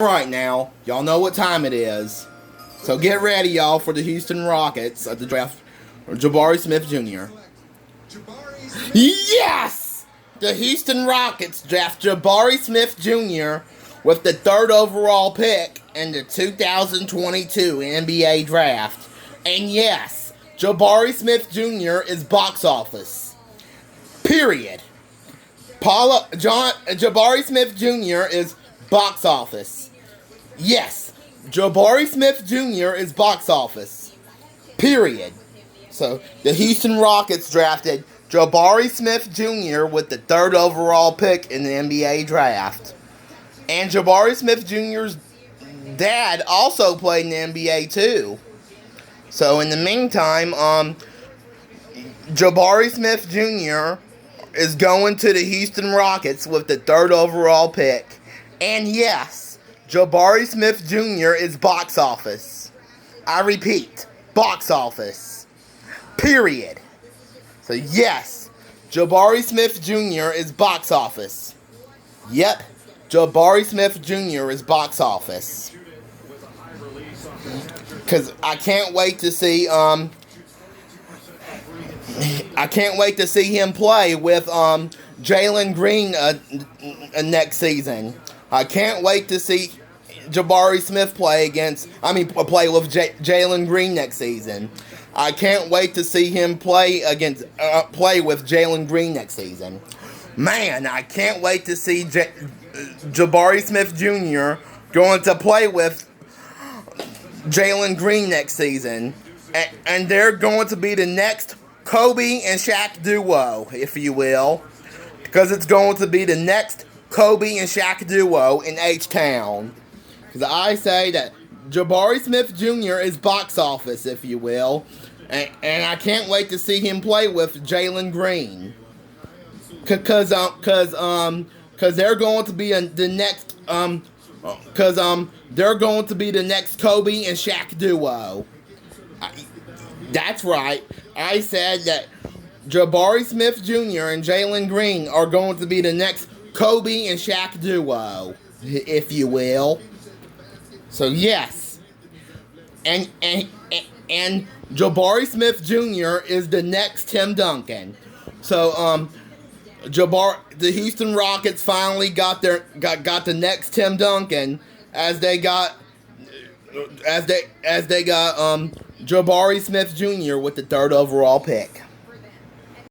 Right now, y'all know what time it is. So get ready, y'all, for the Houston Rockets at the draft. Jabari Smith Jr. Yes! The Houston Rockets draft Jabari Smith Jr. with the 3rd overall pick in the 2022 NBA draft. And yes, Jabari Smith Jr. is box office. Period. Jabari Smith Jr. is box office. Yes, Jabari Smith Jr. is box office. Period. So, the Houston Rockets drafted Jabari Smith Jr. with the 3rd overall pick in the NBA draft. And Jabari Smith Jr.'s dad also played in the NBA too. So, in the meantime, Jabari Smith Jr. is going to the Houston Rockets with the 3rd overall pick. And yes, Jabari Smith Jr. is box office. I repeat, box office. Period. So yes, Jabari Smith Jr. is box office. Yep, Jabari Smith Jr. is box office. Cause I can't wait to see him play with Jalen Green next season. I can't wait to see Jabari Smith play with Jalen Green next season. I can't wait to see him play with Jalen Green next season. Man, I can't wait to see Jabari Smith Jr. going to play with Jalen Green next season. And they're going to be the next Kobe and Shaq duo, if you will. Because it's going to be the next Kobe and Shaq duo in H-Town. Because I say that Jabari Smith Jr. is box office, if you will. And I can't wait to see him play with Jalen Green. Because they're going to be the next they're going to be the next Kobe and Shaq duo. That's right. I said that Jabari Smith Jr. and Jalen Green are going to be the next Kobe and Shaq duo, if you will. So yes, and Jabari Smith Jr. is the next Tim Duncan. So the Houston Rockets finally got the next Tim Duncan as they got Jabari Smith Jr. with the 3rd overall pick.